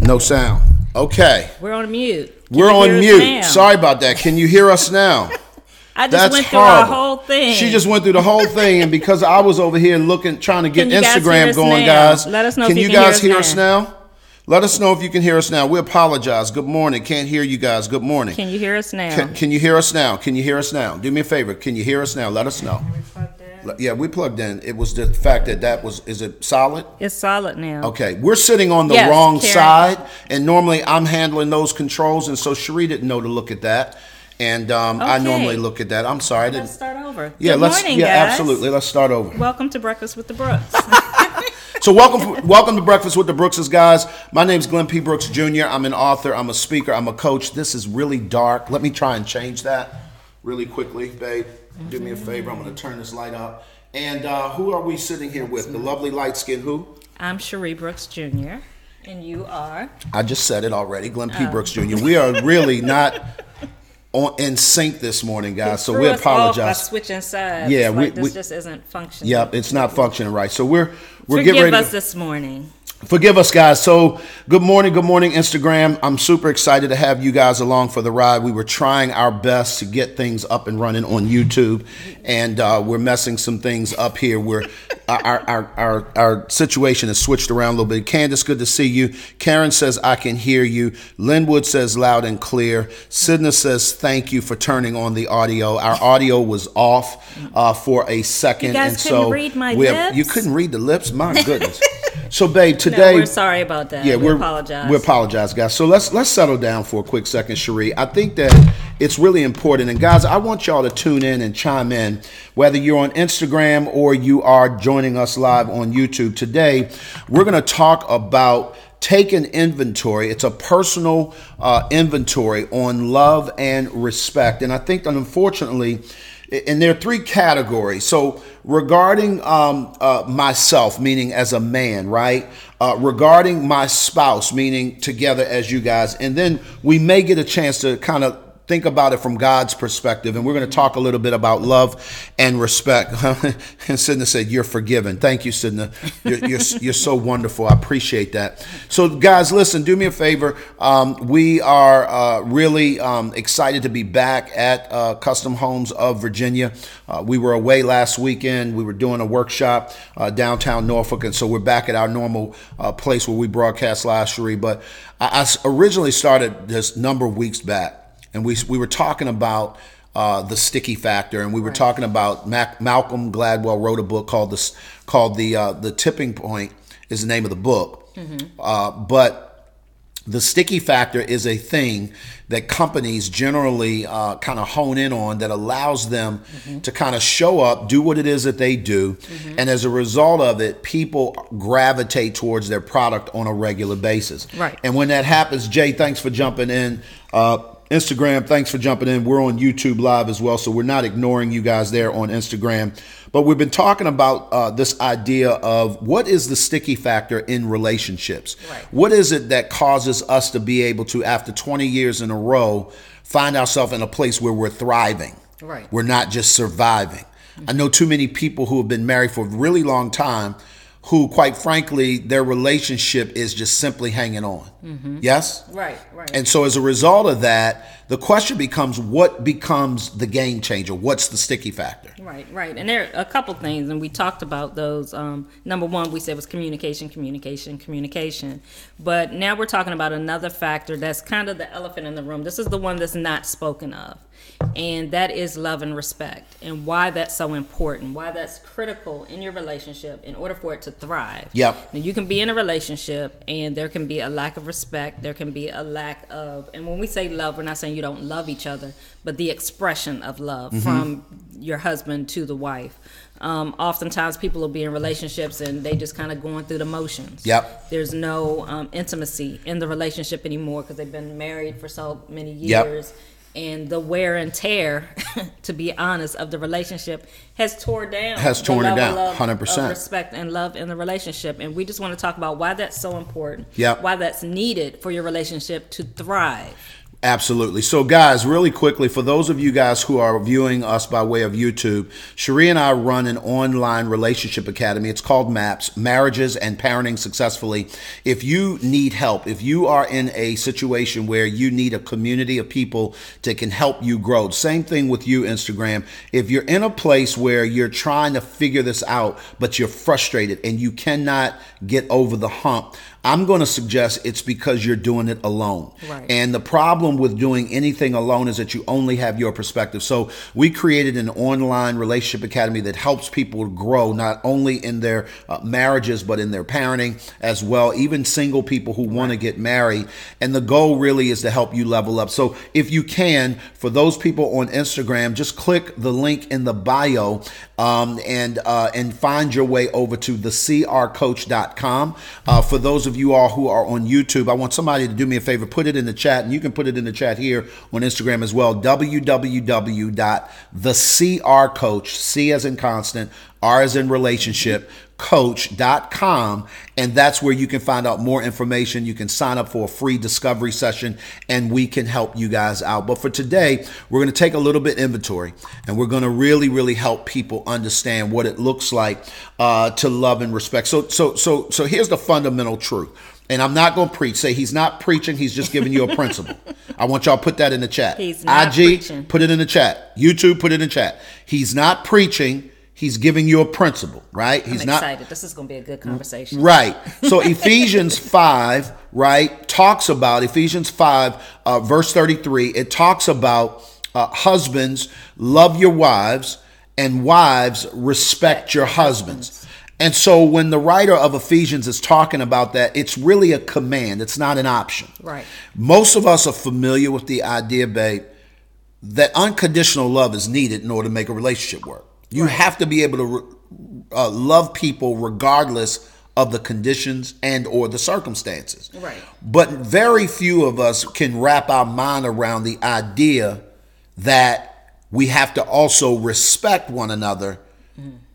No sound. Okay. We're on mute. We're on mute. Sorry about that. Can you hear us now? I just went through our whole thing. She just went through the whole thing, and because I was over here trying to get Instagram going, guys. Let us know can if you guys hear us now? Let us know if you can hear us now. We apologize. Good morning. Can't hear you guys. Good morning. Can you hear us now? Can you hear us now? Can you hear us now? Do me a favor. Can you hear us now? Let us know. Yeah, we plugged in. It was the fact that is it solid? It's solid now. Okay, we're sitting on the wrong side, and normally I'm handling those controls, and so Sheri didn't know to look at that, and I normally look at that. I'm sorry. Let's start over. Yeah, Good morning, guys. Absolutely. Let's start over. Welcome to Breakfast with the Brooks. So welcome to Breakfast with the Brookses, guys. My name's Glenn P. Brooks Jr. I'm an author. I'm a speaker. I'm a coach. This is really dark. Let me try and change that really quickly, babe. Do me a favor. I'm going to turn this light up. And who are we sitting here with? The lovely light skin who? I'm Sheri Brooks Jr. And you are? I just said it already. Glenn P. Brooks Jr. We are really not in sync this morning, guys. So we apologize. By switching sides. Yeah, this just isn't functioning. Yep, it's not functioning right. So we're getting ready. Forgive us this morning. Forgive us, guys. So good morning, Instagram. I'm super excited to have you guys along for the ride. We were trying our best to get things up and running on YouTube, and we're messing some things up here. Our situation has switched around a little bit. Candace, good to see you. Karen says, I can hear you. Linwood says loud and clear. Sidna says, thank you for turning on the audio. Our audio was off for a second. You guys couldn't read my lips? You couldn't read the lips? My goodness. So, babe, today we're sorry about that. Yeah, we apologize. We apologize, guys. So let's settle down for a quick second, Sheri. I think that it's really important, and guys, I want y'all to tune in and chime in, whether you're on Instagram or you are joining us live on YouTube. Today, we're going to talk about taking inventory. It's a personal inventory on love and respect, and I think that unfortunately. And there are three categories. So regarding myself, meaning as a man, right? Regarding my spouse, meaning together as you guys. And then we may get a chance to kind of think about it from God's perspective. And we're going to talk a little bit about love and respect. And Sidna said, you're forgiven. Thank you, Sidna. You're so wonderful. I appreciate that. So guys, listen, do me a favor. We are really excited to be back at Custom Homes of Virginia. We were away last weekend. We were doing a workshop downtown Norfolk. And so we're back at our normal place where we broadcast live, Sheri. But I originally started this number of weeks back. And we were talking about the sticky factor, and we were talking about Malcolm Gladwell wrote a book called the Tipping Point is the name of the book. Mm-hmm. But the sticky factor is a thing that companies generally kind of hone in on that allows them to kind of show up, do what it is that they do, and as a result of it, people gravitate towards their product on a regular basis. Right. And when that happens, Jay, thanks for jumping in. Instagram, thanks for jumping in. We're on YouTube Live as well, so we're not ignoring you guys there on Instagram. But we've been talking about this idea of what is the sticky factor in relationships? Right. What is it that causes us to be able to, after 20 years in a row, find ourselves in a place where we're thriving? Right. We're not just surviving. I know too many people who have been married for a really long time who, quite frankly, their relationship is just simply hanging on. Yes? Right. And so as a result of that, the question becomes, what becomes the game changer? What's the sticky factor? Right. And there are a couple things, and we talked about those. Number one, we said was communication. But now we're talking about another factor that's kind of the elephant in the room. This is the one that's not spoken of. And that is love and respect, and why that's so important, why that's critical in your relationship in order for it to thrive. Yep. Now, you can be in a relationship and there can be a lack of respect, there can be a lack of, and when we say love, we're not saying you don't love each other, but the expression of love from your husband to the wife. Oftentimes people will be in relationships and they just kind of going through the motions. Yep. There's no intimacy in the relationship anymore because they've been married for so many years. Yep. And the wear and tear, to be honest, of the relationship has torn it down. 100%. Of respect and love in the relationship. And we just want to talk about why that's so important. Yep. Why that's needed for your relationship to thrive. Absolutely. So, guys, really quickly, for those of you guys who are viewing us by way of YouTube, Sheri and I run an online relationship academy. It's called MAPS, Marriages and Parenting Successfully. If you need help, if you are in a situation where you need a community of people that can help you grow, same thing with you, Instagram. If you're in a place where you're trying to figure this out, but you're frustrated and you cannot get over the hump, I'm going to suggest it's because you're doing it alone. Right. And the problem with doing anything alone is that you only have your perspective. So we created an online relationship academy that helps people grow, not only in their marriages, but in their parenting as well, even single people who want to get married. And the goal really is to help you level up. So if you can, for those people on Instagram, just click the link in the bio and find your way over to thecrcoach.com. For those of you all who are on YouTube, I want somebody to do me a favor, put it in the chat, and you can put it in the chat here on Instagram as well, www.thecrcoach, C as in constant, R as in relationship, coach.com, and that's where you can find out more information. You can sign up for a free discovery session and we can help you guys out. But for today, we're going to take a little bit inventory and we're going to really help people understand what it looks like to love and respect. So here's the fundamental truth. And I'm not going to preach. Say he's not preaching. He's just giving you a principle. I want y'all to put that in the chat. He's not preaching. Put it in the chat. YouTube, put it in the chat. He's not preaching. He's giving you a principle, right? I'm excited. This is going to be a good conversation. Right. So Ephesians 5, right, talks about, Ephesians 5, verse 33, it talks about husbands, love your wives, and wives, respect your husbands. And so when the writer of Ephesians is talking about that, it's really a command. It's not an option. Right. Most of us are familiar with the idea, babe, that unconditional love is needed in order to make a relationship work. You have to be able to love people regardless of the conditions and or the circumstances. Right. But very few of us can wrap our mind around the idea that we have to also respect one another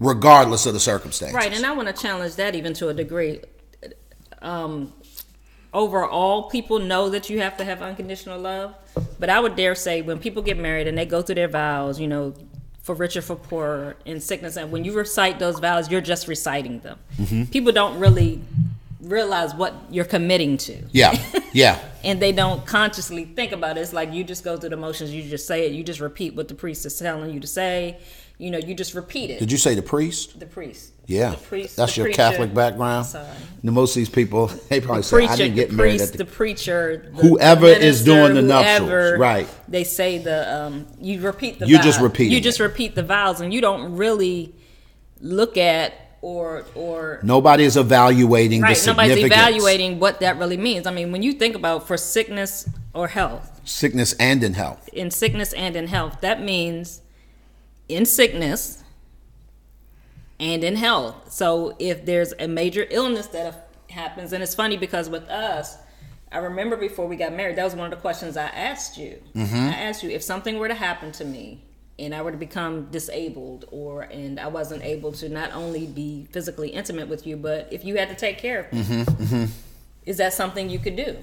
regardless of the circumstances. Right, and I want to challenge that even to a degree. Overall, people know that you have to have unconditional love, but I would dare say when people get married and they go through their vows, you know, for richer, for poorer, in sickness, and when you recite those vows, you're just reciting them. Mm-hmm. People don't really realize what you're committing to. Yeah. And they don't consciously think about it. It's like you just go through the motions, you just say it, you just repeat what the priest is telling you to say. You know, you just repeat it. Did you say the priest? The priest. Yeah. The priest. That's the your preacher. Catholic background? Sorry. Most of these people, they probably say, I didn't get married at the preacher. Whoever minister, is doing the nuptials. Right. They say you repeat the vows. You just repeat. You just repeat the vows, and you don't really look at or nobody is evaluating the significance. Nobody's evaluating what that really means. I mean, when you think about for sickness or health. Sickness and in health. In sickness and in health. That means in sickness and in health. So if there's a major illness that happens, and it's funny because with us, I remember before we got married, that was one of the questions I asked you. Mm-hmm. I asked you, if something were to happen to me and I were to become disabled and I wasn't able to not only be physically intimate with you, but if you had to take care of me, is that something you could do?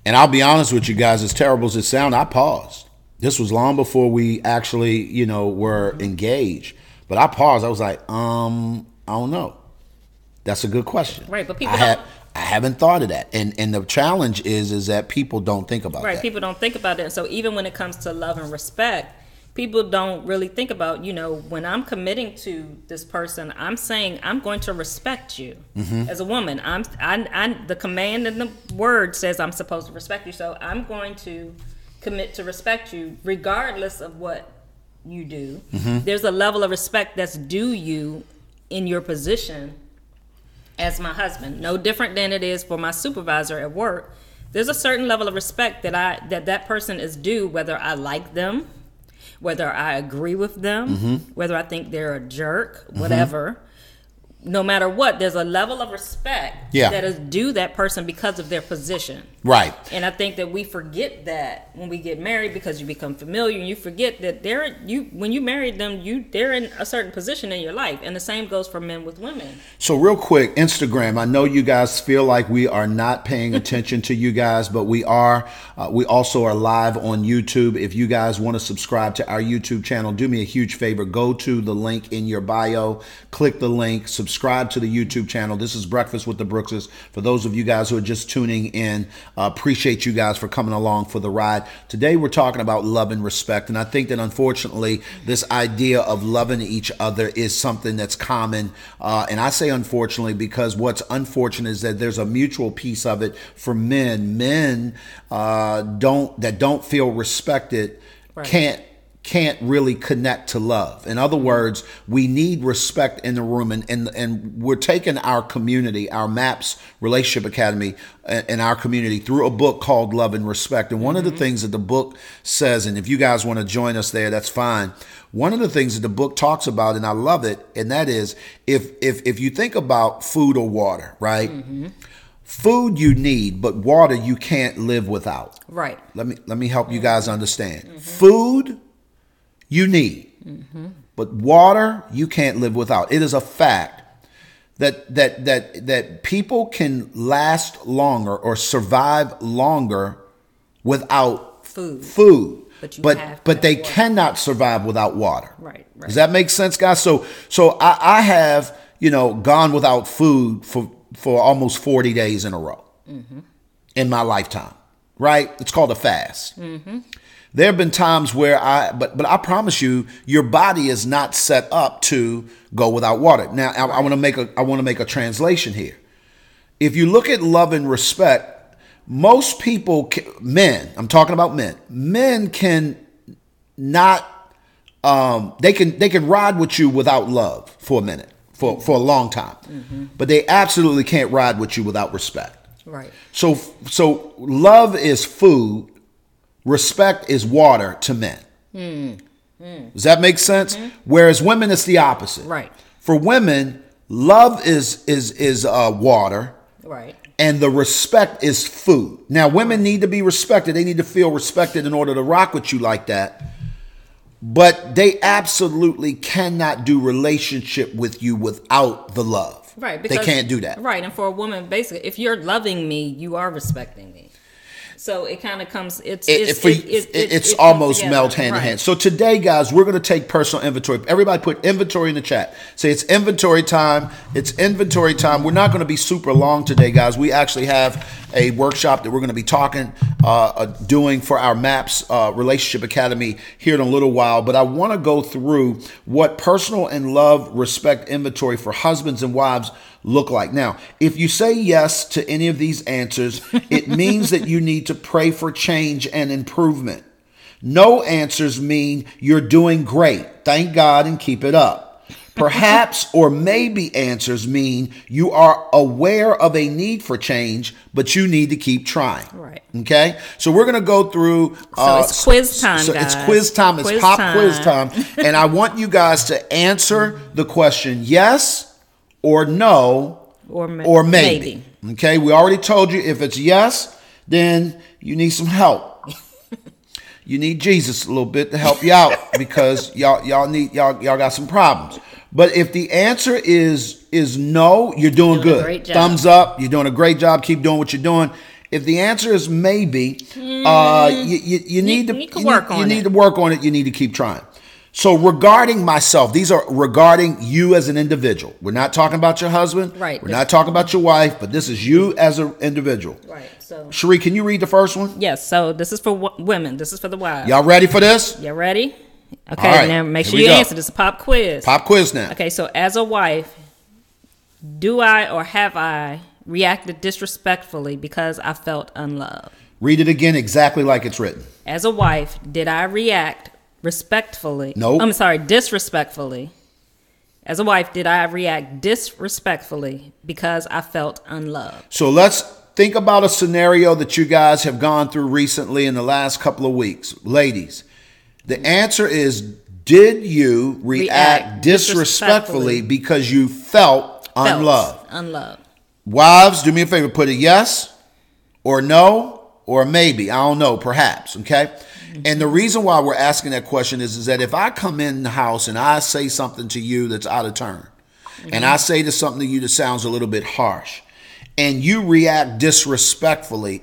And I'll be honest with you guys, as terrible as it sounds, I paused. This was long before we actually, were engaged. But I paused. I was like, I don't know. That's a good question. Right, but people I haven't thought of that. And the challenge is that people don't think about that. Right, people don't think about that. So even when it comes to love and respect, people don't really think about, when I'm committing to this person, I'm saying I'm going to respect you as a woman. The command and the word says I'm supposed to respect you. So I'm going to commit to respect you regardless of what you do. There's a level of respect that's due you in your position as my husband. No different than it is for my supervisor at work. There's a certain level of respect that person is due, whether I like them, whether I agree with them, whether I think they're a jerk, whatever. no matter what, there's a level of respect that is due that person because of their position. Right. And I think that we forget that when we get married, because you become familiar, and you forget that when you married them, they're in a certain position in your life. And the same goes for men with women. So real quick, Instagram, I know you guys feel like we are not paying attention to you guys, but we are. We also are live on YouTube. If you guys want to subscribe to our YouTube channel, do me a huge favor. Go to the link in your bio, click the link, subscribe to the YouTube channel. This is Breakfast with the Brookses. For those of you guys who are just tuning in, appreciate you guys for coming along for the ride. Today we're talking about love and respect, and I think that unfortunately this idea of loving each other is something that's common, and I say unfortunately because what's unfortunate is that there's a mutual piece of it for men. Men don't feel respected, right, can't really connect to love. In other words, we need respect in the room, and we're taking our community, our MAPS Relationship Academy, and our community through a book called Love and Respect. And one of the things that the book says, and if you guys want to join us there, that's fine. One of the things that the book talks about, and I love it, and that is if you think about food or water, right? Food you need, but water you can't live without. Right. Let me help you guys understand. Food you need, but water you can't live without. It is a fact that people can last longer or survive longer without food. But they cannot survive without water. Right. Does that make sense, guys? So I have gone without food for almost 40 days in a row in my lifetime. Right? It's called a fast. There have been times where but I promise you, your body is not set up to go without water. Now, I want to make a translation here. If you look at love and respect, most people, men, I'm talking about men can not, they can ride with you without love for a minute, for a long time, but they absolutely can't ride with you without respect. Right. So love is food. Respect is water to men. Does that make sense? Whereas women, it's the opposite. Right. For women, love is water. Right. And the respect is food. Now, women need to be respected. They need to feel respected in order to rock with you like that. But they absolutely cannot do relationship with you without the love. Right. They can't do that. Right. And for a woman, basically, if you're loving me, you are respecting me. So it kind of comes, it's almost meld hand in hand. So today, guys, we're going to take personal inventory. Everybody put inventory in the chat. Say it's inventory time. It's inventory time. We're not going to be super long today, guys. We actually have a workshop that we're going to be doing for our MAPS Relationship Academy here in a little while. But I want to go through what personal and love respect inventory for husbands and wives look like. Now, if you say yes to any of these answers, it means that you need to pray for change and improvement. No answers mean you're doing great. Thank God and keep it up. Perhaps or maybe answers mean you are aware of a need for change, but you need to keep trying. Right. Okay? So we're going to go through. So it's quiz time, guys. It's quiz time. It's pop quiz time. And I want you guys to answer the question yes or no, or maybe. Okay, we already told you if it's yes, then you need some help. You need Jesus a little bit to help you out because y'all got some problems. But if the answer is no, you're doing good. Thumbs up. You're doing a great job. Keep doing what you're doing. If the answer is maybe, you need to work on it. You need to keep trying. So regarding myself, these are regarding you as an individual. We're not talking about your husband. Right. We're not talking about your wife, but this is you as an individual. Right. So, Sheri, can you read the first one? Yes. So this is for women. This is for the wives. Y'all ready for this? Y'all ready? Okay. All right, now make sure you answer. This is a pop quiz. Pop quiz now. Okay. So as a wife, do I or have I reacted disrespectfully because I felt unloved? Read it again exactly like it's written. As a wife, did I react respectfully? No. I'm sorry, disrespectfully. As a wife, did I react disrespectfully because I felt unloved? So let's think about a scenario that you guys have gone through recently in the last couple of weeks. Ladies, the answer is, did you react disrespectfully because you felt Unloved. Unloved. Wives, do me a favor. Put a yes or no or maybe. I don't know. Perhaps. Okay. And the reason why we're asking that question is that if I come in the house and I say something to you that's out of turn, and I say to something to you that sounds a little bit harsh, and you react disrespectfully,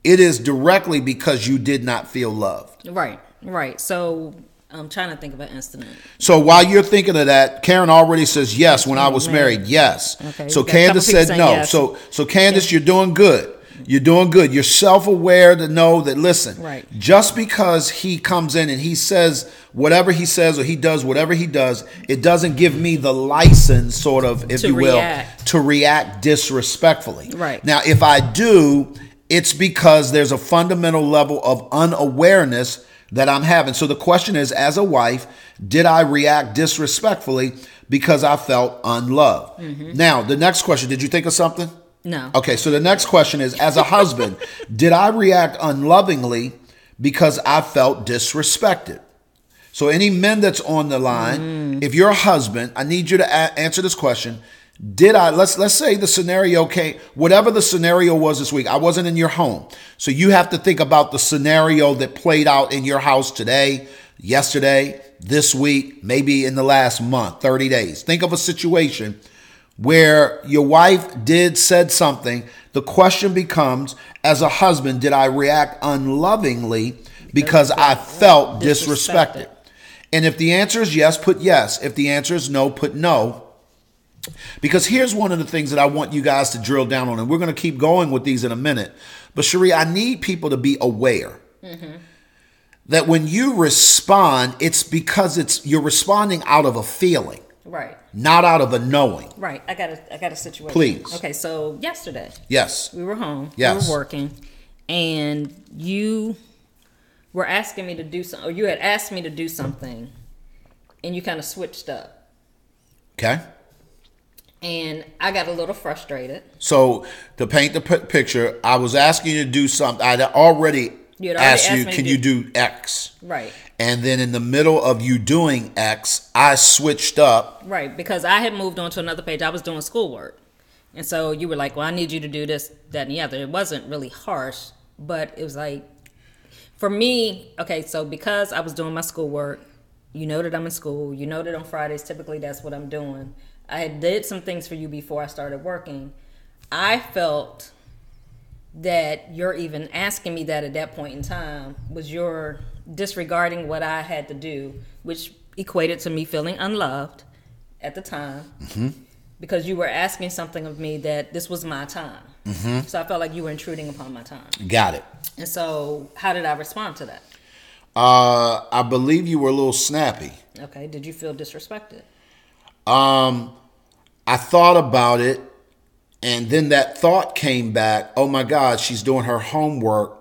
it is directly because you did not feel loved. Right. So I'm trying to think of an incident. So while you're thinking of that, Karen already says yes when I was married. Yes. Okay. So Candace said no. Yes. So Candace, you're doing good. You're doing good. You're self-aware to know that, listen, right. Just because he comes in and he says whatever he says or he does whatever he does, it doesn't give me the license, sort of, if you will, to react disrespectfully. Right. Now, if I do, it's because there's a fundamental level of unawareness that I'm having. So the question is, as a wife, did I react disrespectfully because I felt unloved? Now, the next question, did you think of something? No. Okay, so the next question is, as a husband, did I react unlovingly because I felt disrespected? So any men that's on the line, if you're a husband, I need you to answer this question. Did I, let's say the scenario came, whatever the scenario was this week, I wasn't in your home. So you have to think about the scenario that played out in your house today, yesterday, this week, maybe in the last month, 30 days. Think of a situation where your wife said something. The question becomes, as a husband, did I react unlovingly because I felt disrespected? And if the answer is yes, put yes. If the answer is no, put no. Because here's one of the things that I want you guys to drill down on, and we're going to keep going with these in a minute. But Sheri, I need people to be aware that when you respond, it's because you're responding out of a feeling. Right. Not out of a knowing. Right. I got a situation. Please. Okay, so yesterday. Yes. We were home. Yes. We were working. And you were asking me to do something, or you had asked me to do something, and you kind of switched up. Okay. And I got a little frustrated. So to paint the picture, I was asking you to do something. I'd already asked you, can you do X? Right. And then in the middle of you doing X, I switched up. Right, because I had moved on to another page. I was doing schoolwork. And so you were like, well, I need you to do this, that, and the other. It wasn't really harsh, but it was like, for me, okay, so because I was doing my schoolwork, you know that I'm in school. You know that on Fridays, typically that's what I'm doing. I had did some things for you before I started working. I felt that you're even asking me that at that point in time was your disregarding what I had to do, which equated to me feeling unloved at the time because you were asking something of me that this was my time. So I felt like you were intruding upon my time. Got it. And so how did I respond to that? I believe you were a little snappy. Okay. Did you feel disrespected? I thought about it, and then that thought came back, oh my God, she's doing her homework.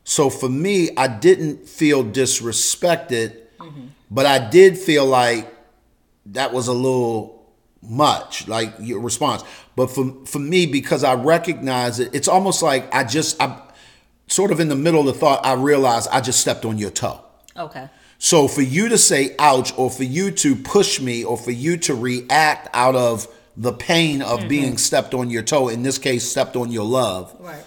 So for me, I didn't feel disrespected, but I did feel like that was a little much, like your response. But for me, because I recognize it, it's almost like I'm sort of in the middle of the thought, I realized I just stepped on your toe. Okay. So for you to say ouch, or for you to push me, or for you to react out of the pain of being stepped on your toe, in this case, stepped on your love, right,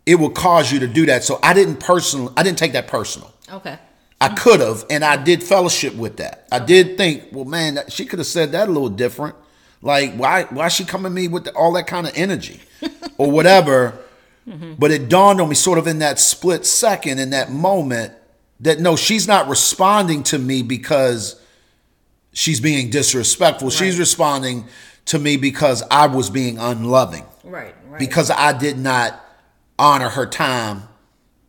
it will cause you to do that. So I didn't take that personal. Okay. I could have, and I did fellowship with that. I did think, well, man, she could have said that a little different. Like, why is she coming to me with all that kind of energy or whatever? But it dawned on me sort of in that split second, in that moment, that no, she's not responding to me because she's being disrespectful. Right. She's responding to me because I was being unloving. Right. Because I did not honor her time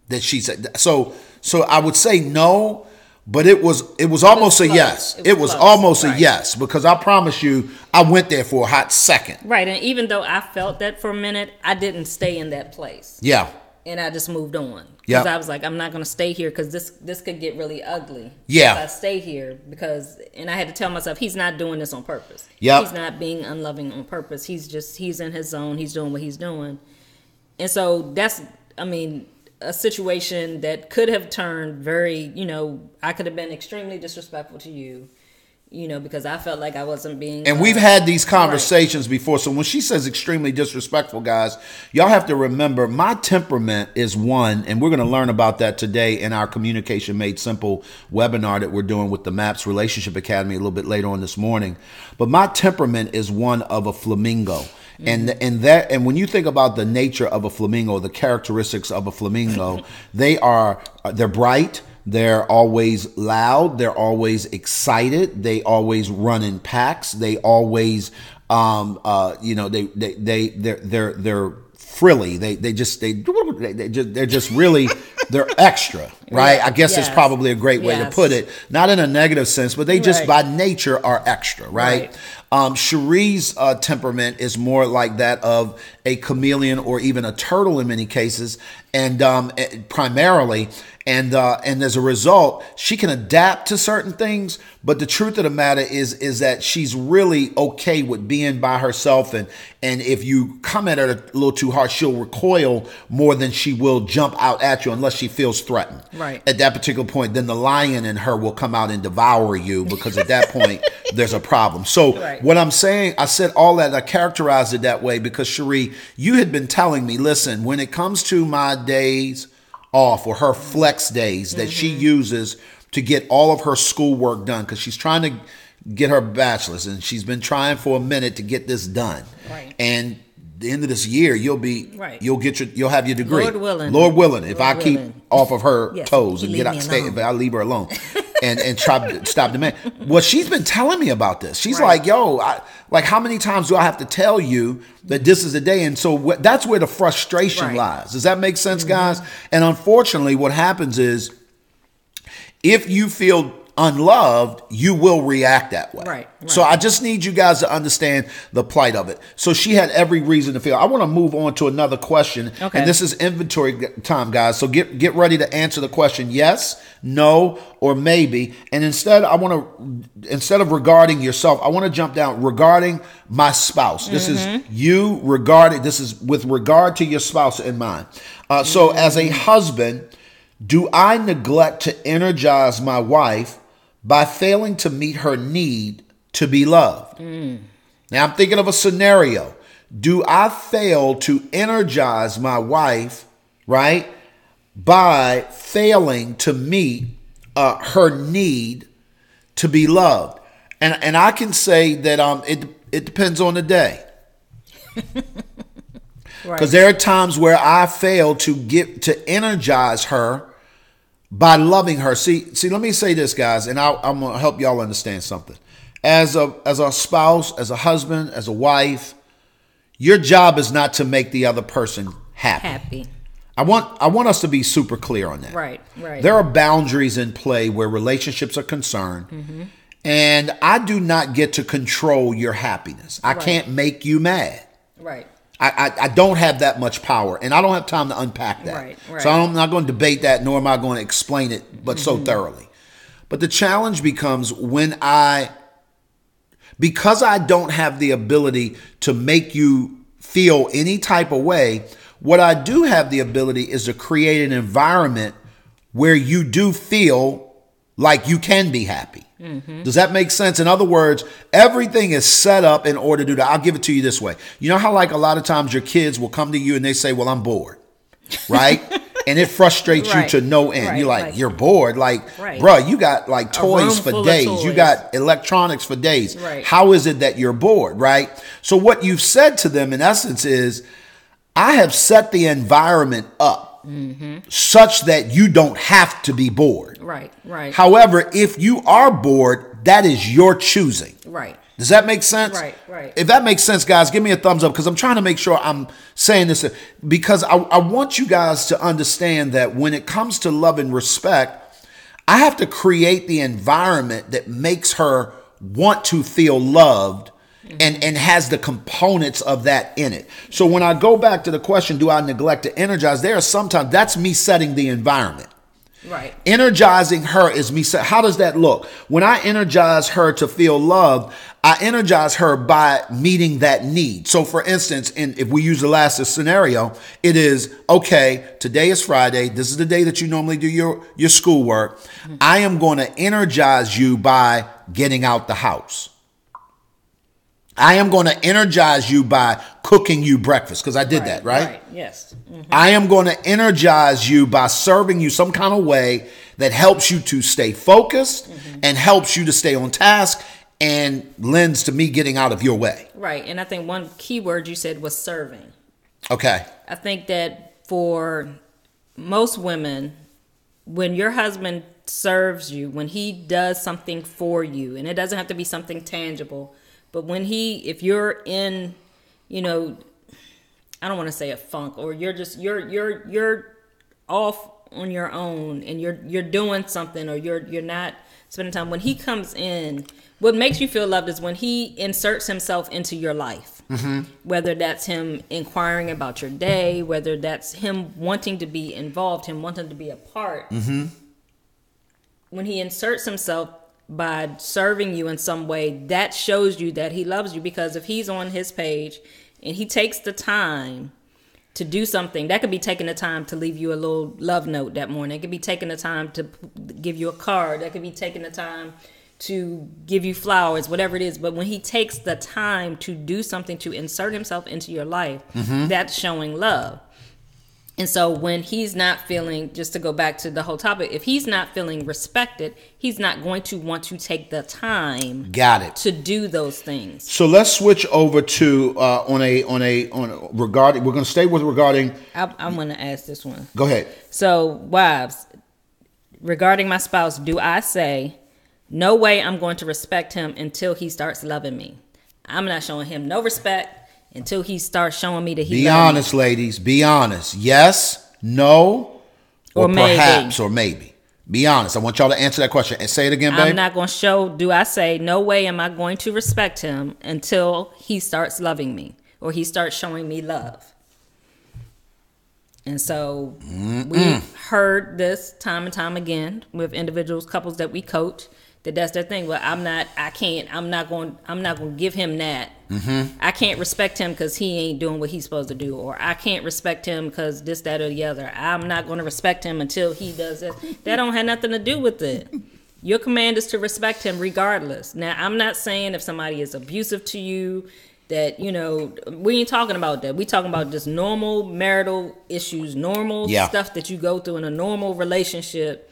that she said. So I would say no, but it was almost a yes. It was almost a yes, because I promise you, I went there for a hot second. Right, and even though I felt that for a minute, I didn't stay in that place. Yeah. And I just moved on. Because I was like, I'm not going to stay here because this could get really ugly. Yeah. If I stay here and I had to tell myself, he's not doing this on purpose. Yeah. He's not being unloving on purpose. He's in his zone. He's doing what he's doing. And so that's, a situation that could have turned very, I could have been extremely disrespectful to you. because I felt like I wasn't being. And we've had these conversations before. So when she says extremely disrespectful, guys, y'all have to remember my temperament is one, and we're going to learn about that today in our Communication Made Simple webinar that we're doing with the MAPS Relationship Academy a little bit later on this morning. But my temperament is one of a flamingo. And when you think about the nature of a flamingo, the characteristics of a flamingo, they're bright. They're always loud. They're always excited. They always run in packs. They always, they're frilly. They're just really, they're extra, right? Yeah, I guess it's probably a great way to put it. Not in a negative sense, but they just by nature are extra, right? Sheri's temperament is more like that of a chameleon or even a turtle in many cases, and primarily. And as a result, she can adapt to certain things. But the truth of the matter is that she's really okay with being by herself. And if you come at her a little too hard, she'll recoil more than she will jump out at you unless she feels threatened. Right. At that particular point, then the lion in her will come out and devour you, because at that point, there's a problem. So what I'm saying, I said all that, I characterized it that way because, Sheri, you had been telling me, listen, when it comes to my days off or her flex days that she uses to get all of her schoolwork done, because she's trying to get her bachelor's and she's been trying for a minute to get this done. Right. And the end of this year, you'll have your degree. Lord willing. If I keep off of her toes and if I leave her alone and try to stop the man. Well, she's been telling me about this. She's like, yo, how many times do I have to tell you that this is the day? And so that's where the frustration lies. Does that make sense, guys? And unfortunately, what happens is if you feel unloved, you will react that way. Right. So I just need you guys to understand the plight of it. So she had every reason to feel. I want to move on to another question. Okay. And this is inventory time, guys. So get ready to answer the question yes, no, or maybe. And instead of regarding yourself, I want to jump down regarding my spouse. This is this is with regard to your spouse in mind. So as a husband, do I neglect to energize my wife by failing to meet her need to be loved? Now I'm thinking of a scenario. Do I fail to energize my wife, right, by failing to meet her need to be loved? And I can say that it depends on the day. Because there are times where I fail to energize her by loving her. See, let me say this, guys, and I'm going to help y'all understand something. As a spouse, as a husband, as a wife, your job is not to make the other person happy. I want us to be super clear on that. Right. There are boundaries in play where relationships are concerned, and I do not get to control your happiness. I can't make you mad. Right. I don't have that much power, and I don't have time to unpack that. Right. So I'm not going to debate that, nor am I going to explain it, but so thoroughly. But the challenge becomes because I don't have the ability to make you feel any type of way, what I do have the ability is to create an environment where you do feel like you can be happy. Does that make sense? In other words, everything is set up in order to do that. I'll give it to you this way. You know how like a lot of times your kids will come to you and they say, well, I'm bored, right? And it frustrates you to no end. You're like, you're bored. Like, bro, you got like toys for days. You got electronics for days. How is it that you're bored, right? So what you've said to them in essence is, I have set the environment up such that you don't have to be bored. Right. However, if you are bored, that is your choosing. Right. Does that make sense? Right. If that makes sense, guys, give me a thumbs up because I'm trying to make sure I'm saying this because I want you guys to understand that when it comes to love and respect, I have to create the environment that makes her want to feel loved and has the components of that in it. So when I go back to the question, do I neglect to energize? There are sometimes that's me setting the environment. Right. Energizing her is me saying, how does that look? When I energize her to feel loved, I energize her by meeting that need. So for instance, if we use the last scenario, it is, okay, today is Friday. This is the day that you normally do your schoolwork. Mm-hmm. I am going to energize you by getting out the house. I am going to energize you by cooking you breakfast, because I did that, right? Yes. Mm-hmm. I am going to energize you by serving you some kind of way that helps you to stay focused and helps you to stay on task and lends to me getting out of your way. Right. And I think one key word you said was serving. Okay. I think that for most women, when your husband serves you, when he does something for you, and it doesn't have to be something tangible, but if you're in, I don't want to say a funk, or you're off on your own and you're doing something, or you're not spending time, when he comes in, what makes you feel loved is when he inserts himself into your life. Mm-hmm. Whether that's him inquiring about your day, whether that's him wanting to be involved, him wanting to be a part. Mm-hmm. When he inserts himself by serving you in some way, that shows you that he loves you. Because if he's on his page and he takes the time to do something, that could be taking the time to leave you a little love note that morning. It could be taking the time to give you a card. That could be taking the time to give you flowers, whatever it is. But when he takes the time to do something, to insert himself into your life, that's showing love. And so when he's not feeling, just to go back to the whole topic, if he's not feeling respected, he's not going to want to take the time to do those things. So let's switch over to regarding, we're going to stay with regarding. I'm going to ask this one. Go ahead. So wives, regarding my spouse, do I say, no way I'm going to respect him until he starts loving me? I'm not showing him no respect until he starts showing me that he loves me. Be honest, ladies. Be honest. Yes, no, or perhaps, or maybe. Be honest. I want y'all to answer that question. And say it again, babe. I'm not going to show, do I say, no way am I going to respect him until he starts loving me or he starts showing me love. And so we've heard this time and time again with individuals, couples that we coach, that's their thing. Well, I'm not going to give him that. Mm-hmm. I can't respect him because he ain't doing what he's supposed to do, or I can't respect him because this, that, or the other. I'm not going to respect him until he does this. That don't have nothing to do with it. Your command is to respect him regardless. Now, I'm not saying if somebody is abusive to you that, we ain't talking about that. We talking about just normal marital issues, normal stuff that you go through in a normal relationship.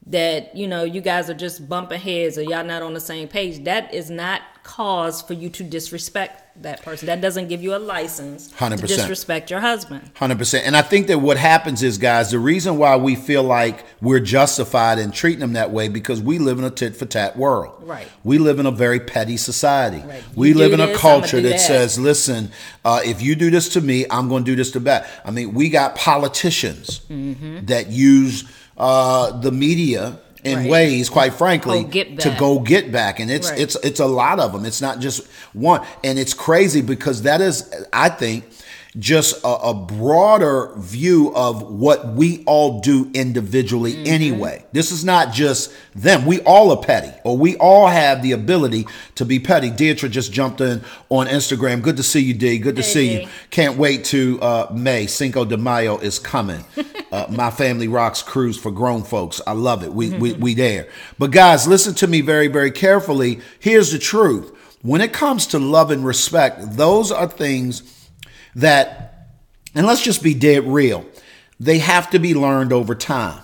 That, you guys are just bumping heads or y'all not on the same page. That is not cause for you to disrespect that person. That doesn't give you a license 100%. To disrespect your husband. 100%. And I think that what happens is, guys, the reason why we feel like we're justified in treating them that way, because we live in a tit-for-tat world. Right. We live in a very petty society. Right. We live in a culture that says, listen, if you do this to me, I'm going to do this to back. I mean, we got politicians that use the media in ways, quite frankly, to go get back. And it's a lot of them. It's not just one. And it's crazy because that is, I think, just a broader view of what we all do individually anyway. This is not just them. We all are petty, or we all have the ability to be petty. Deidre just jumped in on Instagram. Good to see you, D. Good to see you. Can't wait to May. Cinco de Mayo is coming. My Family Rocks cruise for grown folks. I love it. We there. But guys, listen to me very, very carefully. Here's the truth. When it comes to love and respect, those are things that, and let's just be dead real, they have to be learned over time.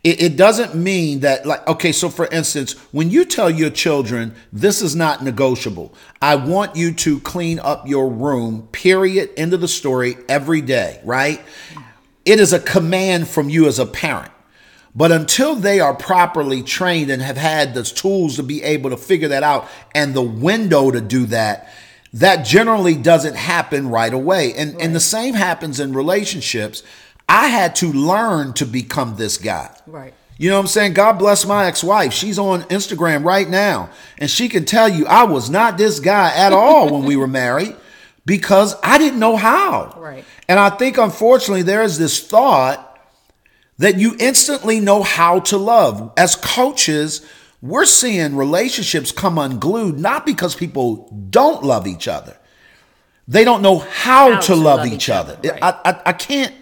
It doesn't mean that, like, okay, so for instance, when you tell your children, this is not negotiable, I want you to clean up your room, period, end of the story, every day, right? It is a command from you as a parent. But until they are properly trained and have had the tools to be able to figure that out and the window to do that, that generally doesn't happen right away. And the same happens in relationships. I had to learn to become this guy. Right. You know what I'm saying? God bless my ex-wife. She's on Instagram right now. And she can tell you I was not this guy at all when we were married because I didn't know how. Right. And I think, unfortunately, there is this thought that you instantly know how to love. As coaches, we're seeing relationships come unglued, not because people don't love each other. They don't know how to love each other. Right. I can't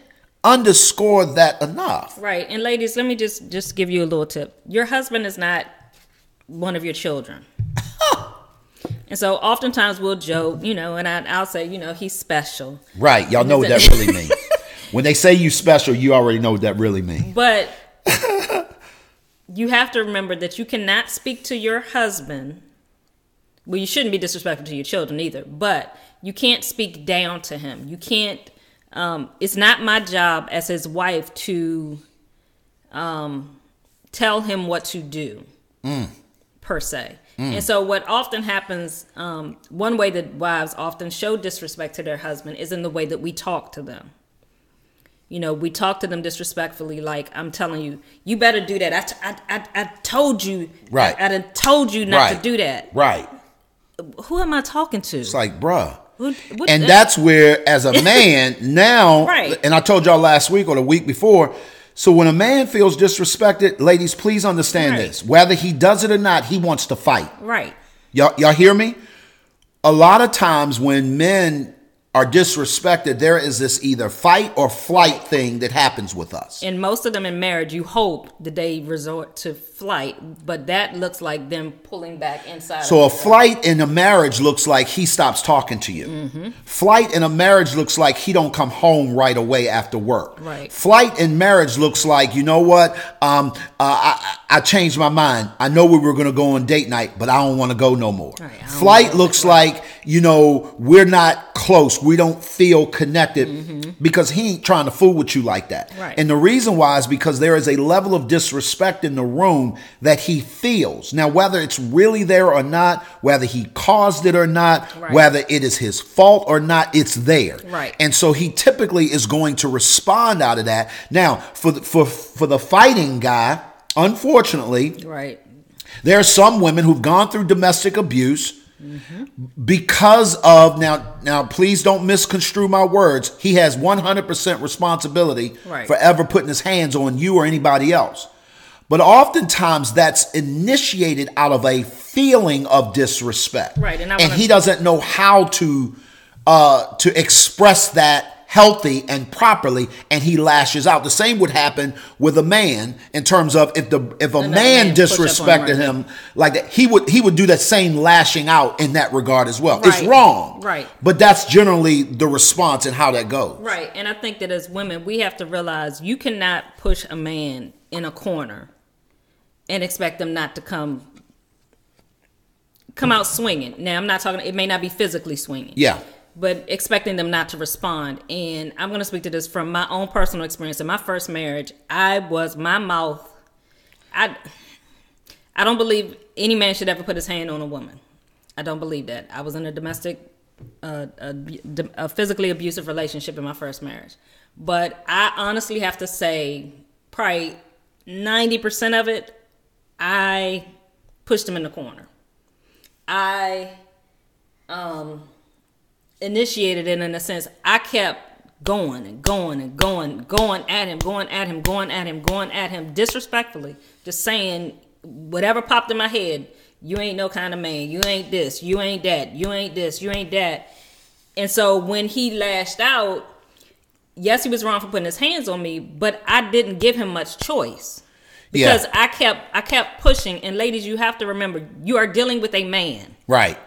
underscore that enough. Right. And ladies, let me just give you a little tip. Your husband is not one of your children. And so oftentimes we'll joke, and I'll say, he's special. Right. Y'all know what that really means. When they say you special, you already know what that really means. But you have to remember that you cannot speak to your husband. Well, you shouldn't be disrespectful to your children either, but you can't speak down to him. You can't, it's not my job as his wife to tell him what to do, per se. And so what often happens, one way that wives often show disrespect to their husband is in the way that we talk to them. We talk to them disrespectfully, like, I'm telling you, you better do that. I told you. Right. I done told you not to do that. Right. Who am I talking to? It's like, bruh. And that's where, as a man, now, right. And I told y'all last week or the week before, so when a man feels disrespected, ladies, please understand this. Whether he does it or not, he wants to fight. Right. Y'all hear me? A lot of times when men are disrespected, there is this either fight or flight thing that happens with us. And most of them in marriage, you hope that they resort to flight, but that looks like them pulling back inside. So a flight in a marriage looks like he stops talking to you. Mm-hmm. Flight in a marriage looks like he don't come home right away after work. Right. Flight in marriage looks like, you know what? I changed my mind. I know we were going to go on date night, but I don't want to go no more. Right, flight looks like, we're not close. We don't feel connected because he ain't trying to fool with you like that. Right. And the reason why is because there is a level of disrespect in the room that he feels. Now, whether it's really there or not, whether he caused it or not, whether it is his fault or not, it's there. Right. And so he typically is going to respond out of that. Now, for the fighting guy, unfortunately, there are some women who've gone through domestic abuse because of, now please don't misconstrue my words, he has 100% responsibility for ever putting his hands on you or anybody else. But oftentimes that's initiated out of a feeling of disrespect. Right. And he doesn't know how to express that healthy and properly, and he lashes out. The same would happen with a man in terms of if a man disrespected him like that, he would do that same lashing out in that regard as well. Right. It's wrong. Right. But that's generally the response and how that goes. Right. And I think that as women, we have to realize you cannot push a man in a corner and expect them not to come out swinging. Now, I'm not talking, it may not be physically swinging. Yeah. But expecting them not to respond. And I'm going to speak to this from my own personal experience. In my first marriage, I don't believe any man should ever put his hand on a woman. I don't believe that. I was in a domestic, a physically abusive relationship in my first marriage. But I honestly have to say, probably 90% of it, I pushed him in the corner. I initiated it in a sense. I kept going at him disrespectfully, just saying whatever popped in my head. You ain't no kind of man. You ain't this. You ain't that. You ain't this. You ain't that. And so when he lashed out, yes, he was wrong for putting his hands on me, but I didn't give him much choice because I kept pushing. And ladies, you have to remember, you are dealing with a man. Right.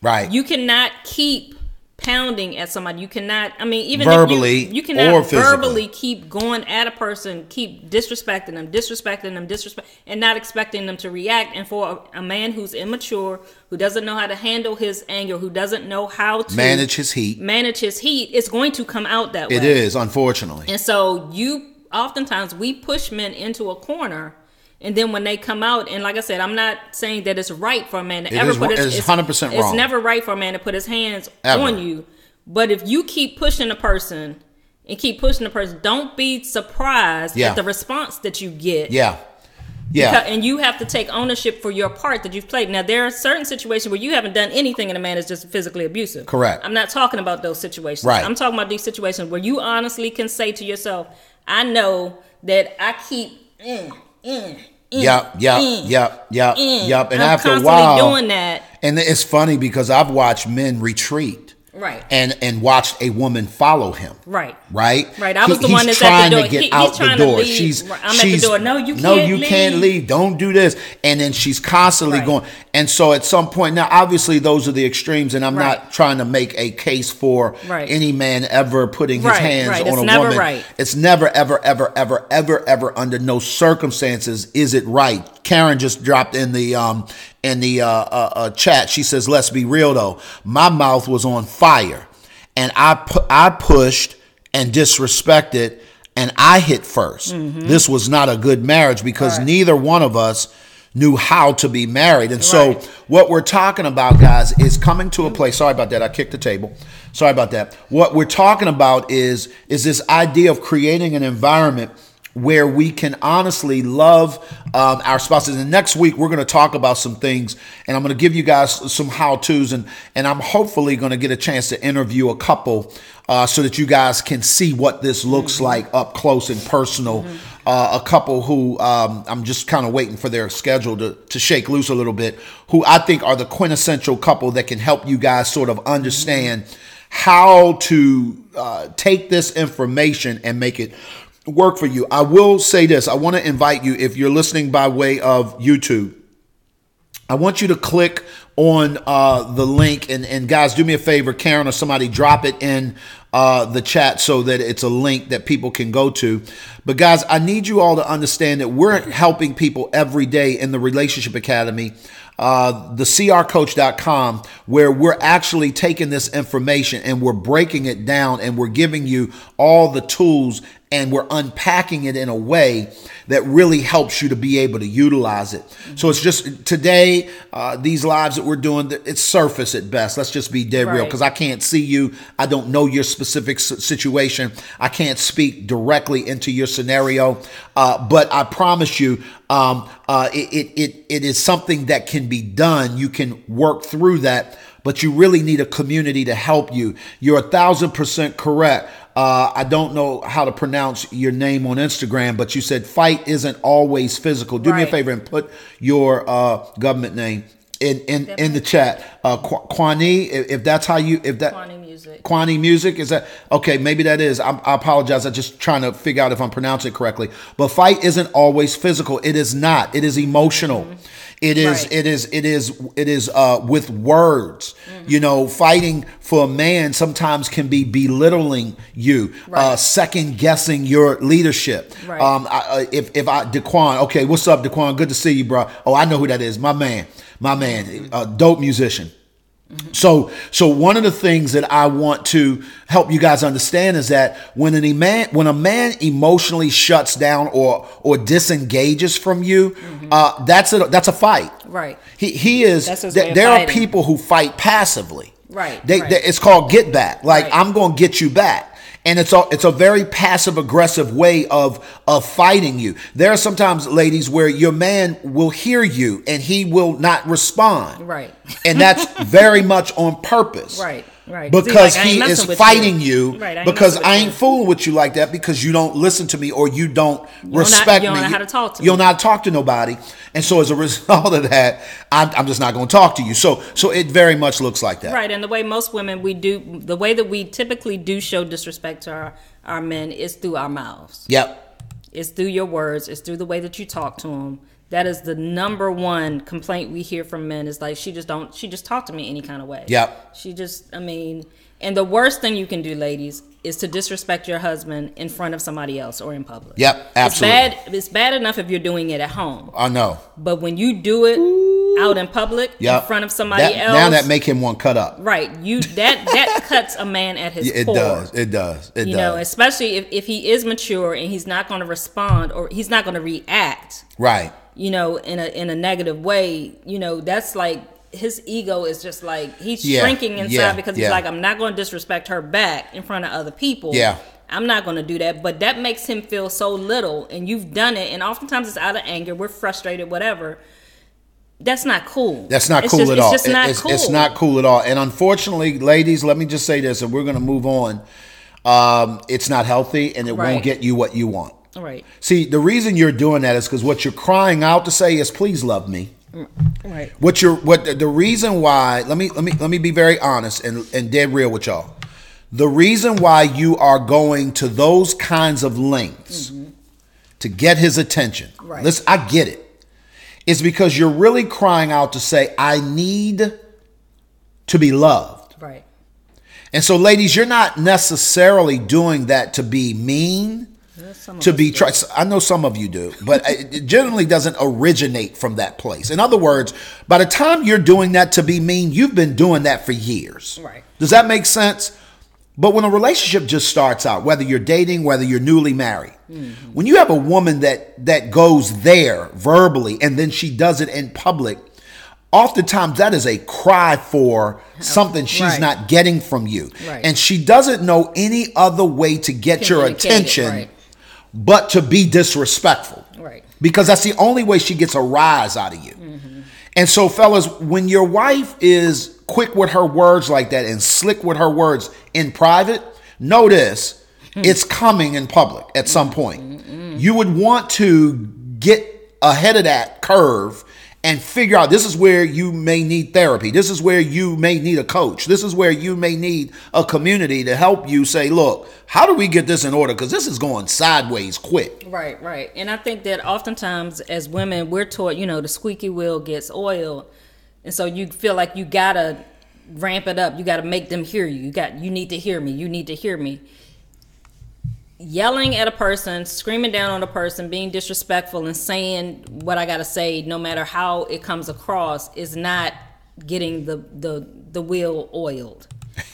Right. You cannot keep pounding at somebody. You cannot, even verbally, if you cannot verbally keep going at a person, keep disrespecting them, and not expecting them to react. And for a man who's immature, who doesn't know how to handle his anger, who doesn't know how to manage his heat, it's going to come out that way. It is, unfortunately. And so oftentimes we push men into a corner. And then when they come out, and like I said, I'm not saying that it's right for a man to ever put his... It's 100% wrong. It's never right for a man to put his hands on you. But if you keep pushing a person, don't be surprised at the response that you get. Yeah. Yeah. And you have to take ownership for your part that you've played. Now, there are certain situations where you haven't done anything and a man is just physically abusive. Correct. I'm not talking about those situations. Right. I'm talking about these situations where you honestly can say to yourself, I know that I keep Yep. And I'm after a constantly while, doing that. and it's funny because I've watched men retreat. Right. And watched a woman follow him. Right. Right. I was the one that's trying at the door. to get He's out the trying door. to leave. I'm at the door. No, you can't leave. Don't do this. And then she's constantly going. And so at some point, now obviously those are the extremes, and I'm not trying to make a case for any man ever putting his hands on a woman. Right. It's never, ever under no circumstances is it right. Karen just dropped in the chat. She says, "Let's be real though. My mouth was on fire, and I pushed and disrespected, and I hit first. This was not a good marriage because neither one of us knew how to be married. And so what we're talking about, guys, is coming to a place. Sorry about that. I kicked the table. Sorry about that. What we're talking about is this idea of creating an environment where we can honestly love our spouses. And next week, we're going to talk about some things, and I'm going to give you guys some how-tos, and I'm hopefully going to get a chance to interview a couple so that you guys can see what this looks like up close and personal. A couple who I'm just kind of waiting for their schedule to shake loose a little bit, who I think are the quintessential couple that can help you guys sort of understand how to take this information and make it work for you. I will say this. I want to invite you, if you're listening by way of YouTube, I want you to click on the link, and guys, do me a favor, Karen or somebody, drop it in the chat so that it's a link that people can go to. But guys, I need you all to understand that we're helping people every day in the Relationship Academy, the crcoach.com, where we're actually taking this information and we're breaking it down and we're giving you all the tools and we're unpacking it in a way that really helps you to be able to utilize it. So it's just today, these lives that we're doing, it's surface at best. Let's just be dead real, because I can't see you. I don't know your specific situation. I can't speak directly into your scenario. But I promise you, it is something that can be done. You can work through that, but you really need a community to help you. You're 1,000% correct. I don't know how to pronounce your name on Instagram, but you said fight isn't always physical. Do me a favor and put your government name in the chat. Kwani, if that's how you, Kwani Music, is that okay? Maybe that is. I apologize. I'm just trying to figure out if I'm pronouncing it correctly. But fight isn't always physical. It is not. It is emotional. It is with words. You know, fighting for a man sometimes can be belittling you, second guessing your leadership. If Daquan, okay, what's up, Daquan? Good to see you, bro. Oh, I know who that is. My man, dope musician. So one of the things that I want to help you guys understand is that when a man emotionally shuts down or disengages from you, that's a fight. Right. He is. There are people who fight passively. Right. It's called get back. Like, I'm going to get you back. And it's a very passive aggressive way of fighting you. There are sometimes, ladies, where your man will hear you and he will not respond. Right. And that's very much on purpose. Right. Because he is fighting you because I ain't fooling with you like that, because you don't listen to me or you don't respect me. You don't know how to talk to me. You don't know how to talk to nobody. And so as a result of that, I'm just not going to talk to you. So it very much looks like that. Right. And the way most women, the way that we typically do show disrespect to our men is through our mouths. Yep. It's through your words. It's through the way that you talk to them. That is the number one complaint we hear from men, is like, she just talked to me any kind of way. Yep. And the worst thing you can do, ladies, is to disrespect your husband in front of somebody else or in public. Yep, absolutely. It's bad enough if you're doing it at home. I know. But when you do it out in public, in front of somebody else. Now that make him want cut up. Right. That cuts a man at his core. It does. You know, especially if he is mature and he's not going to respond or he's not going to react. Right. You know, in a negative way, you know, that's like, his ego is just like, he's shrinking inside because he's like, I'm not going to disrespect her back in front of other people. Yeah. I'm not going to do that. But that makes him feel so little, and you've done it. And oftentimes it's out of anger. We're frustrated, whatever. That's not cool. That's not cool at all. It's just not cool. It's not cool at all. And unfortunately, ladies, let me just say this, and we're going to move on. it's not healthy and it won't get you what you want. Right. See, the reason you're doing that is because what you're crying out to say is, please love me. Right. The reason why, let me be very honest and dead real with y'all. The reason why you are going to those kinds of lengths to get his attention, listen, I get it. It's because you're really crying out to say, I need to be loved. Right. And so, ladies, you're not necessarily doing that to be mean. To be I know some of you do, but it generally doesn't originate from that place. In other words, by the time you're doing that to be mean, you've been doing that for years. Right. Does that make sense? But when a relationship just starts out, whether you're dating, whether you're newly married, when you have a woman that goes there verbally and then she does it in public, oftentimes that is a cry for something she's not getting from you. Right. And she doesn't know any other way to get your attention but to be disrespectful. Right. Because that's the only way she gets a rise out of you. And so, fellas, when your wife is quick with her words like that and slick with her words in private, know this, it's coming in public at some point. You would want to get ahead of that curve and figure out this is where you may need therapy. This is where you may need a coach. This is where you may need a community to help you say, look, how do we get this in order? Because this is going sideways quick. Right, right. And I think that oftentimes as women, we're taught, the squeaky wheel gets oiled. And so you feel like you got to ramp it up. You got to make them hear you. You need to hear me. You need to hear me. Yelling at a person, screaming down on a person, being disrespectful and saying what I got to say, no matter how it comes across, is not getting the wheel oiled.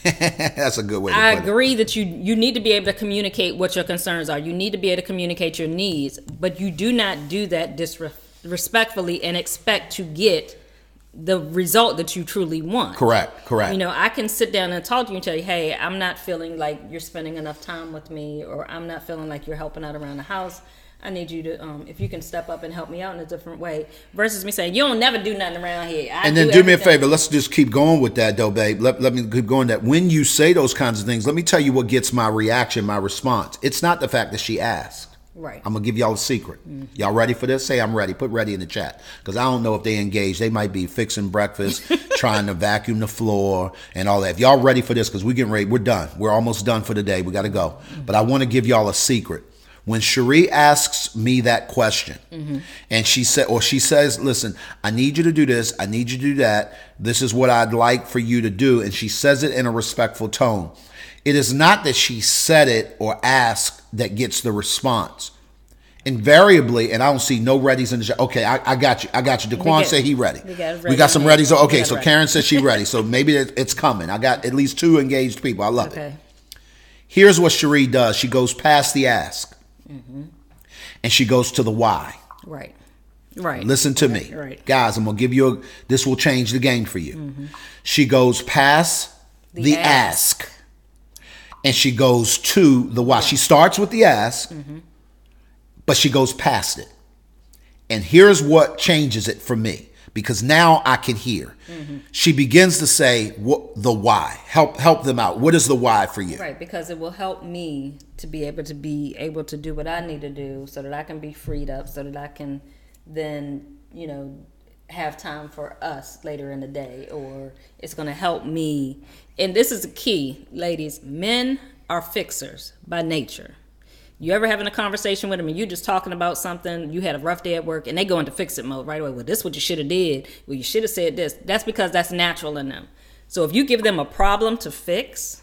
That's a good way to put it. I agree that you need to be able to communicate what your concerns are. You need to be able to communicate your needs, but you do not do that disrespectfully and expect to get the result that you truly want. Correct. I can sit down and talk to you and tell you, hey, I'm not feeling like you're spending enough time with me, or I'm not feeling like you're helping out around the house. I need you to, if you can step up and help me out in a different way, versus me saying, you don't never do nothing around here. And then do me a favor. Let's just keep going with that, though, babe. Let me keep going that. When you say those kinds of things, let me tell you what gets my reaction, my response. It's not the fact that she asked. Right. I'm going to give y'all a secret. Y'all ready for this? Say I'm ready. Put ready in the chat. Because I don't know if they engage. They might be fixing breakfast, trying to vacuum the floor and all that. If y'all ready for this, because we're getting ready. We're done. We're almost done for the day. We got to go. But I want to give y'all a secret. When Sheri asks me that question and she says, listen, I need you to do this. I need you to do that. This is what I'd like for you to do. And she says it in a respectful tone. It is not that she said it or asked that gets the response. Invariably, and I don't see no readies in the chat. Okay, I got you. Daquan said he ready. We got some readies. Okay, so Karen says she ready. So maybe it's coming. I got at least 2 engaged people. I love it. Here's what Sheri does. She goes past the ask. And she goes to the why. Right. Listen to me. Right. Guys, I'm going to give you this will change the game for you. She goes past the ask. And she goes to the why. She starts with the ask, but she goes past it. And here's what changes it for me, because now I can hear. She begins to say the why. Help them out. What is the why for you? Right, because it will help me to be able to do what I need to do, so that I can be freed up, so that I can then, have time for us later in the day, or it's going to help me. And this is the key, ladies. Men are fixers by nature. You ever having a conversation with them and you just talking about something, you had a rough day at work, and they go into fix it mode right away. Well, this is what you should have did. Well, you should have said this. That's because that's natural in them. So if you give them a problem to fix,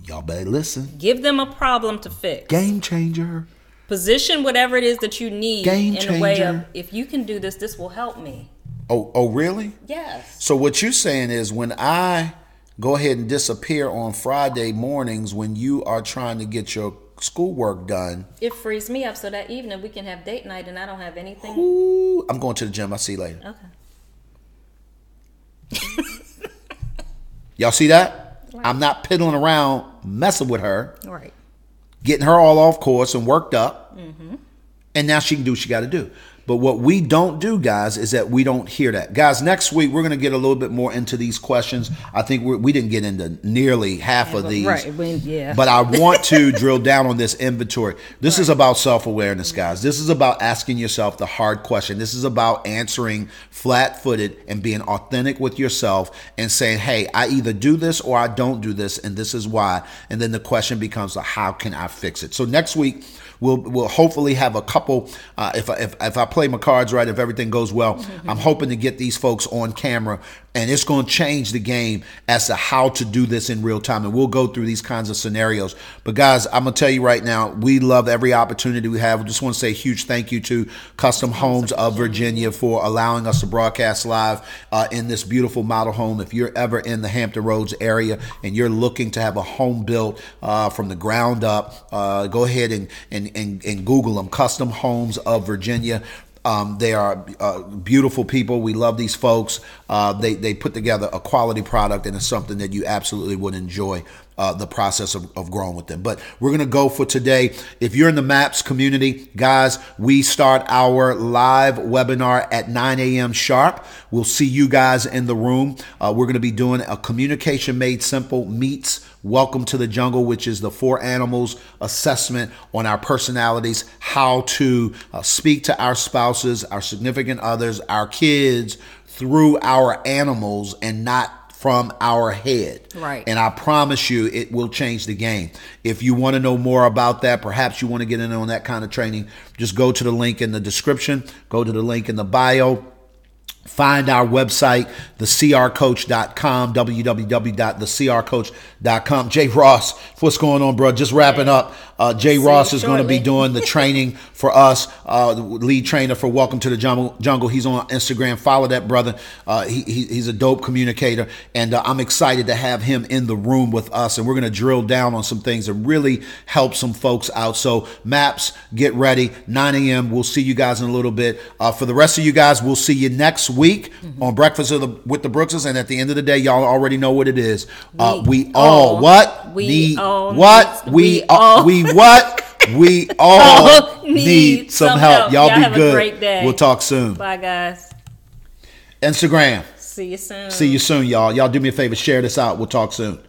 y'all better listen. Give them a problem to fix. Game changer. Position whatever it is that you need Game in changer. a way of, if you can do this, this will help me. Oh, really? Yes. So what you're saying is, when I go ahead and disappear on Friday mornings when you are trying to get your schoolwork done, it frees me up so that evening we can have date night and I don't have anything. Ooh, I'm going to the gym. I'll see you later. Okay. Y'all see that? Right. I'm not piddling around messing with her. Right. Getting her all off course and worked up. And now she can do what she got to do. But what we don't do, guys, is that we don't hear that. Guys, next week, we're going to get a little bit more into these questions. I think we didn't get into nearly half of these. Right. Yeah. But I want to drill down on this inventory. This is about self-awareness, guys. This is about asking yourself the hard question. This is about answering flat-footed and being authentic with yourself and saying, hey, I either do this or I don't do this, and this is why. And then the question becomes, how can I fix it? So next week, we'll hopefully have a couple. If I play my cards right, if everything goes well, I'm hoping to get these folks on camera, and it's going to change the game as to how to do this in real time. And we'll go through these kinds of scenarios. But guys, I'm going to tell you right now, we love every opportunity we have. We just want to say a huge thank you to Custom Homes of Virginia for allowing us to broadcast live in this beautiful model home. If you're ever in the Hampton Roads area and you're looking to have a home built from the ground up, go ahead and Google them, Custom Homes of Virginia. They are beautiful people. We love these folks. They put together a quality product, and it's something that you absolutely would enjoy the process of growing with them. But we're going to go for today. If you're in the MAPS community, guys, we start our live webinar at 9 a.m. sharp. We'll see you guys in the room. We're going to be doing a Communication Made Simple meets Welcome to the Jungle, which is the 4 animals assessment on our personalities, how to speak to our spouses, our significant others, our kids through our animals and not from our head. Right. And I promise you, it will change the game. If you want to know more about that, perhaps you want to get in on that kind of training, just go to the link in the description, go to the link in the bio. Find our website, thecrcoach.com, www.thecrcoach.com. Jay Ross, what's going on, bro? Just wrapping up. Jay Ross is going to be doing the training for us, the lead trainer for Welcome to the Jungle. He's on Instagram. Follow that brother. He's a dope communicator, and I'm excited to have him in the room with us, and we're going to drill down on some things and really help some folks out. So, MAPS, get ready. 9 a.m. We'll see you guys in a little bit. For the rest of you guys, we'll see you next week on Breakfast with the Brookses, and at the end of the day, y'all already know what it is. We all need some help. Y'all be good. Great day. We'll talk soon. Bye, guys. Instagram. See you soon. See you soon, y'all. Y'all do me a favor. Share this out. We'll talk soon.